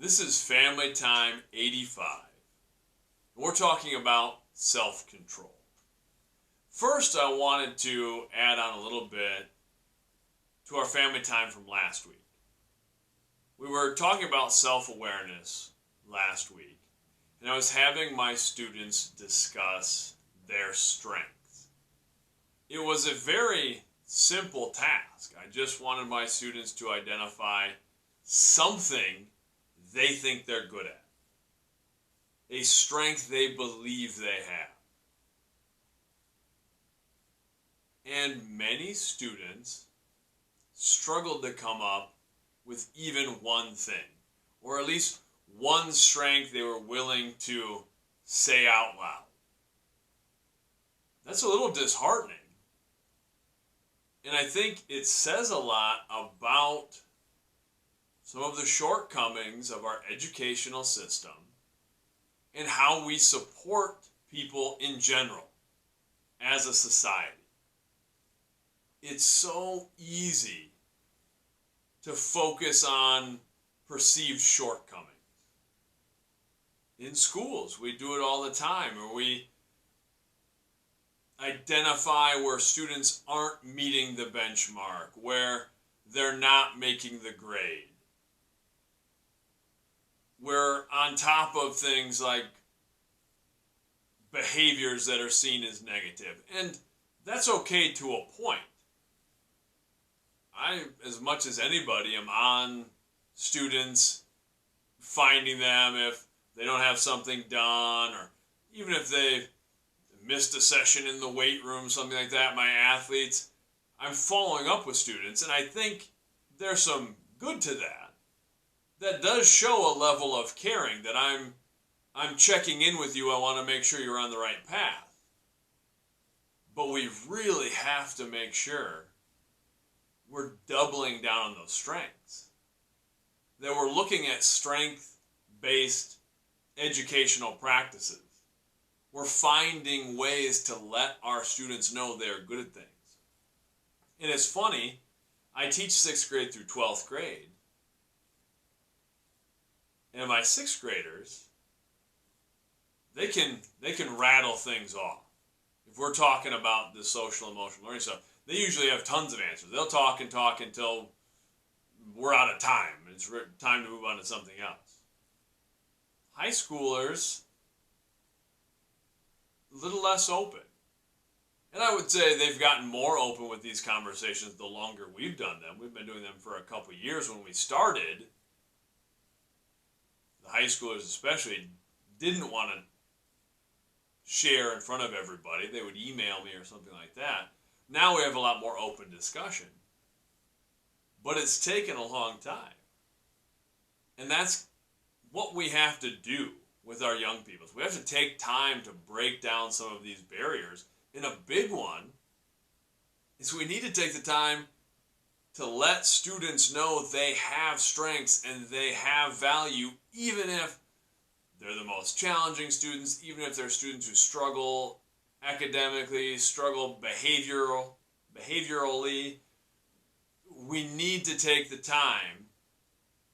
This is Family Time 85. We're talking about self-control. First, I wanted to add on a little bit to our family time from last week. We were talking about self-awareness last week, and I was having my students discuss their strengths. It was a very simple task. I just wanted my students to identify something they think they're good at, a strength they believe they have. And many students struggled to come up with even one thing, or at least one strength they were willing to say out loud. That's a little disheartening. And I think it says a lot about some of the shortcomings of our educational system and how we support people in general as a society. It's so easy to focus on perceived shortcomings. In schools, we do it all the time, or we identify where students aren't meeting the benchmark, where they're not making the grade. We're on top of things like behaviors that are seen as negative. And that's okay to a point. I, as much as anybody, am on students, finding them if they don't have something done, or even if they've missed a session in the weight room, something like that, my athletes. I'm following up with students, and I think there's some good to that. That does show a level of caring, that I'm checking in with you. I want to make sure you're on the right path. But we really have to make sure we're doubling down on those strengths. That we're looking at strength-based educational practices. We're finding ways to let our students know they're good at things. And it's funny, I teach 6th grade through 12th grade. And my 6th graders, they can rattle things off. If we're talking about the social emotional learning stuff, they usually have tons of answers. They'll talk and talk until we're out of time. It's time to move on to something else. High schoolers, a little less open. And I would say they've gotten more open with these conversations the longer we've done them. We've been doing them for a couple years. When we started, the high schoolers especially didn't want to share in front of everybody. They would email me or something like that. Now we have a lot more open discussion. But it's taken a long time. And that's what we have to do with our young people. We have to take time to break down some of these barriers. And a big one is we need to take the time to let students know they have strengths and they have value, even if they're the most challenging students, even if they're students who struggle academically, struggle behaviorally. We need to take the time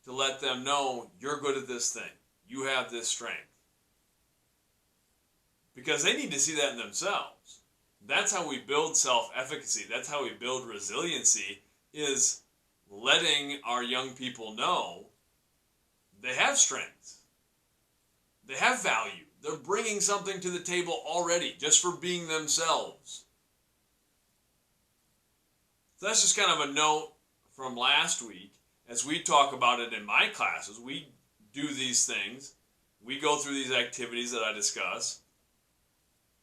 to let them know you're good at this thing. You have this strength. Because they need to see that in themselves. That's how we build self-efficacy. That's how we build resiliency, is letting our young people know they have strengths. They have value. They're bringing something to the table already, just for being themselves. So that's just kind of a note from last week. As we talk about it in my classes, we do these things. We go through these activities that I discuss.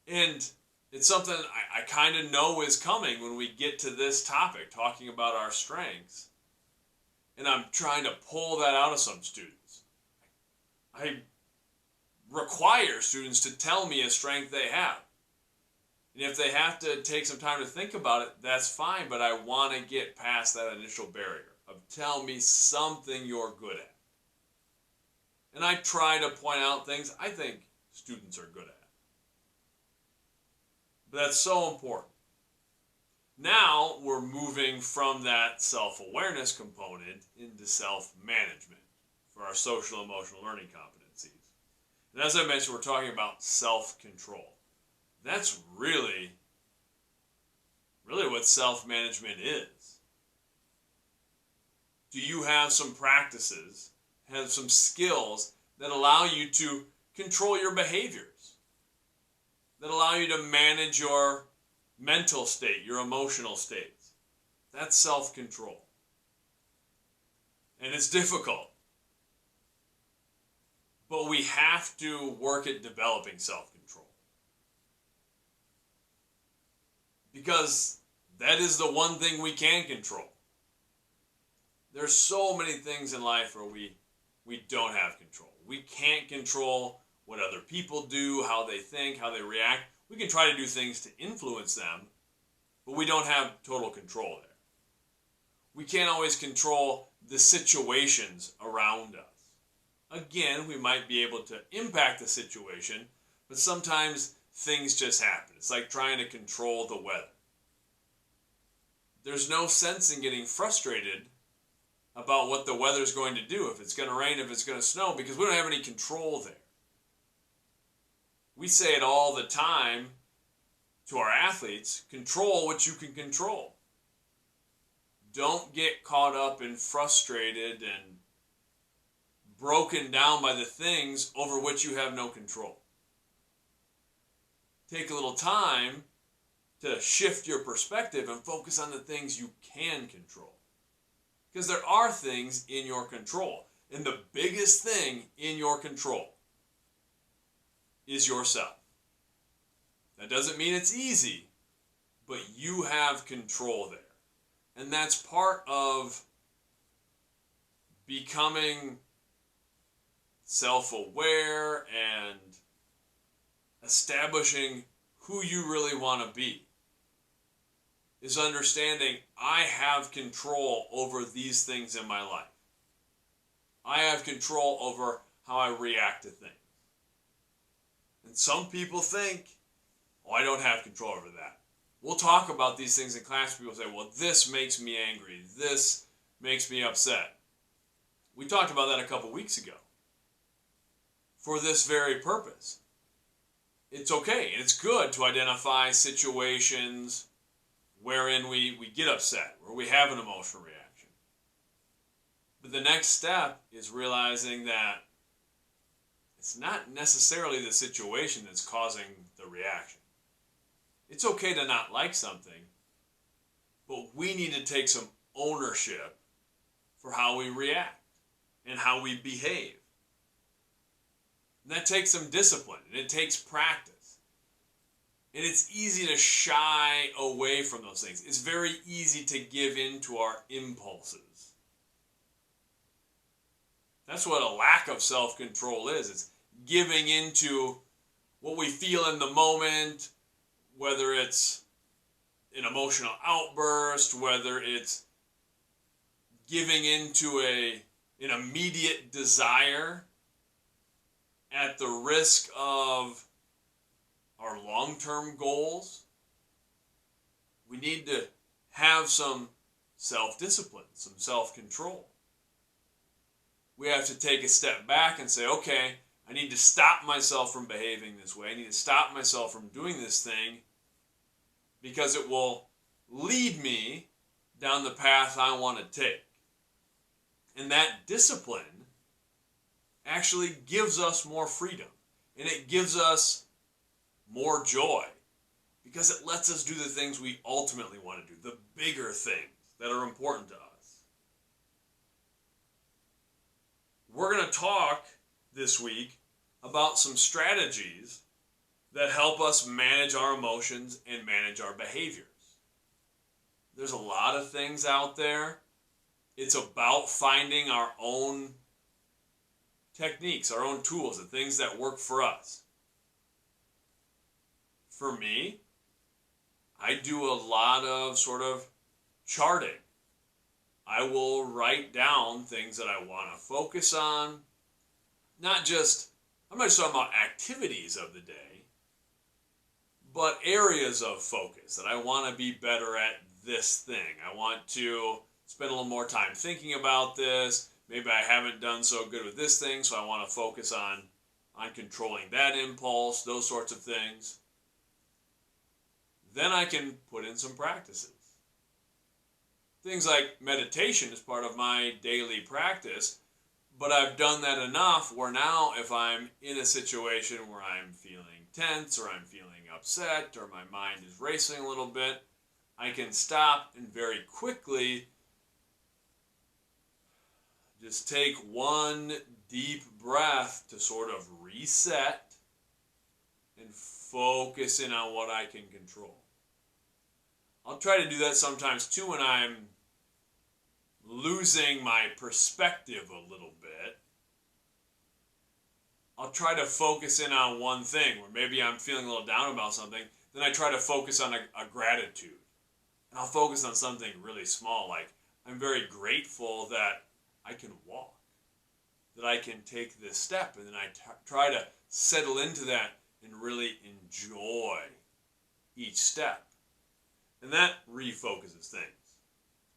And it's something I kind of know is coming when we get to this topic, talking about our strengths. And I'm trying to pull that out of some students. I require students to tell me a strength they have. And if they have to take some time to think about it, that's fine, but I want to get past that initial barrier of tell me something you're good at. And I try to point out things I think students are good at. But that's so important. Now we're moving from that self-awareness component into self-management. for our social emotional learning competencies. And as I mentioned, we're talking about self-control. That's really what self-management is. Do you have some practices, have some skills that allow you to control your behaviors, that allow you to manage your mental state, your emotional states? That's self-control. And it's difficult. But we have to work at developing self-control. Because that is the one thing we can control. There's so many things in life where we don't have control. We can't control what other people do, how they think, how they react. We can try to do things to influence them, but we don't have total control there. We can't always control the situations around us. Again, we might be able to impact the situation, but sometimes things just happen. It's like trying to control the weather. There's no sense in getting frustrated about what the weather's going to do, if it's going to rain, if it's going to snow, because we don't have any control there. We say it all the time to our athletes, control what you can control. Don't get caught up and frustrated and broken down by the things over which you have no control. Take a little time to shift your perspective and focus on the things you can control. Because there are things in your control. And the biggest thing in your control is yourself. That doesn't mean it's easy, but you have control there. And that's part of becoming self-aware and establishing who you really want to be. Is understanding I have control over these things in my life. I have control over how I react to things. And some people think, oh, I don't have control over that. We'll talk about these things in class. People say, well, this makes me angry. This makes me upset. We talked about that a couple weeks ago. For this very purpose. It's okay and it's good to identify situations wherein we get upset, where we have an emotional reaction. But the next step is realizing that it's not necessarily the situation that's causing the reaction. It's okay to not like something, but we need to take some ownership for how we react and how we behave. And that takes some discipline, and it takes practice. And it's easy to shy away from those things. It's very easy to give in to our impulses. That's what a lack of self-control is. It's giving into what we feel in the moment, whether it's an emotional outburst, whether it's giving into an immediate desire at the risk of our long-term goals. We need to have some self-discipline, some self-control. We have to take a step back and say, okay, I need to stop myself from behaving this way. I need to stop myself from doing this thing because it will lead me down the path I want to take. And that discipline actually gives us more freedom. And it gives us more joy because it lets us do the things we ultimately want to do, the bigger things that are important to us. We're going to talk this week about some strategies that help us manage our emotions and manage our behaviors. There's a lot of things out there. It's about finding our own techniques, our own tools, the things that work for us. For me, I do a lot of sort of charting. I will write down things that I want to focus on. I'm not just talking about activities of the day, but areas of focus that I want to be better at this thing. I want to spend a little more time thinking about this, maybe I haven't done so good with this thing, so I want to focus on controlling that impulse, those sorts of things. Then I can put in some practices. Things like meditation is part of my daily practice, but I've done that enough where now if I'm in a situation where I'm feeling tense or I'm feeling upset or my mind is racing a little bit, I can stop and very quickly just take one deep breath to sort of reset and focus in on what I can control. I'll try to do that sometimes too when I'm losing my perspective a little bit. I'll try to focus in on one thing, where maybe I'm feeling a little down about something, then I try to focus on a gratitude. And I'll focus on something really small, like I'm very grateful that I can walk, that I can take this step, and then I try to settle into that and really enjoy each step. And that refocuses things.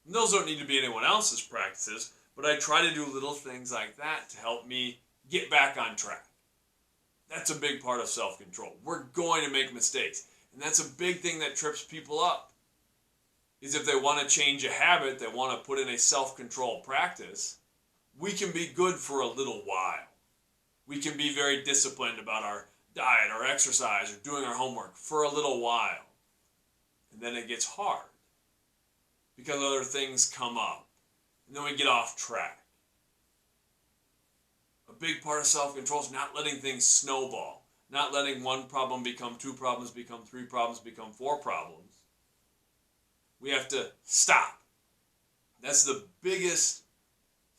And those don't need to be anyone else's practices, but I try to do little things like that to help me get back on track. That's a big part of self-control. We're going to make mistakes. And that's a big thing that trips people up. Is if they want to change a habit, they want to put in a self-control practice, we can be good for a little while. We can be very disciplined about our diet, our exercise, or doing our homework for a little while. And then it gets hard because other things come up. And then we get off track. A big part of self-control is not letting things snowball. Not letting one problem become 2 problems, become 3 problems, become 4 problems. We have to stop. That's the biggest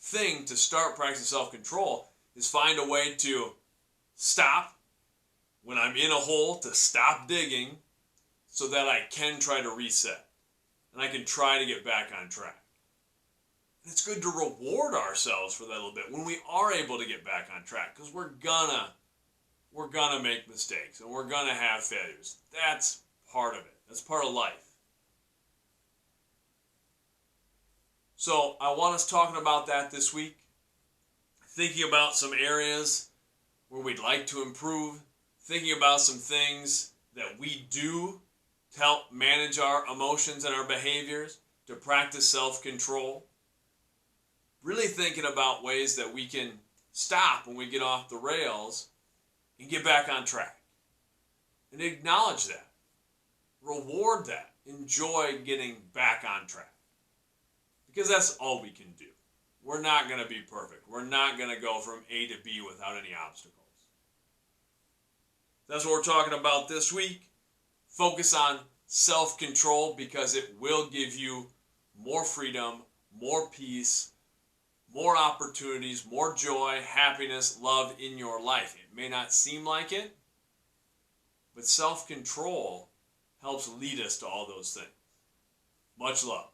thing to start practicing self-control, is find a way to stop when I'm in a hole, to stop digging so that I can try to reset and I can try to get back on track. And it's good to reward ourselves for that a little bit when we are able to get back on track, because we're gonna make mistakes and we're gonna have failures. That's part of it. That's part of life. So I want us talking about that this week, thinking about some areas where we'd like to improve, thinking about some things that we do to help manage our emotions and our behaviors, to practice self-control, really thinking about ways that we can stop when we get off the rails and get back on track. And acknowledge that, reward that, enjoy getting back on track. Because that's all we can do. We're not going to be perfect. We're not going to go from A to B without any obstacles. That's what we're talking about this week. Focus on self-control, because it will give you more freedom, more peace, more opportunities, more joy, happiness, love in your life. It may not seem like it, but self-control helps lead us to all those things. Much love.